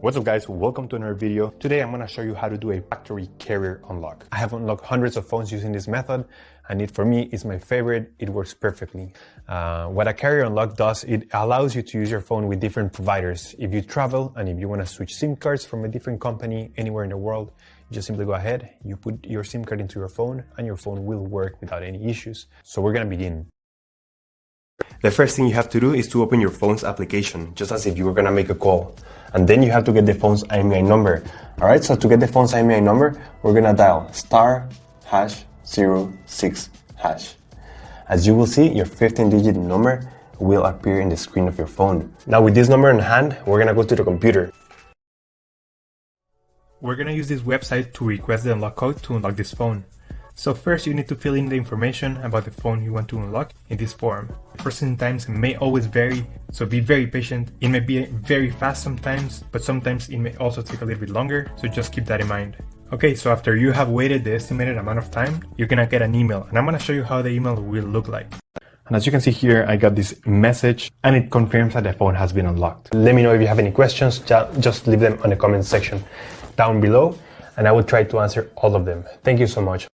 What's up guys, welcome to another video. Today I'm going to show you how to do a factory carrier unlock. I have unlocked hundreds of phones using this method and for me it's my favorite. It works perfectly. What a carrier unlock does, it allows you to use your phone with different providers. If you travel and if you want to switch SIM cards from a different company anywhere in the world, you just simply go ahead, you put your SIM card into your phone and your phone will work without any issues. So we're going to begin. The first thing you have to do is to open your phone's application, just as if you were going to make a call. And then you have to get the phone's IMEI number. Alright, so to get the phone's IMEI number, we're going to dial *#06#. As you will see, your 15-digit number will appear in the screen of your phone. Now with this number in hand, we're going to go to the computer. We're going to use this website to request the unlock code to unlock this phone. So first you need to fill in the information about the phone you want to unlock in this form. Processing times may always vary, so be very patient. It may be very fast sometimes, but sometimes it may also take a little bit longer, so just keep that in mind. Okay, so after you have waited the estimated amount of time, you're gonna get an email, and I'm gonna show you how the email will look like. And as you can see here, I got this message and it confirms that the phone has been unlocked. Let me know if you have any questions, just leave them on the comment section down below and I will try to answer all of them. Thank you so much.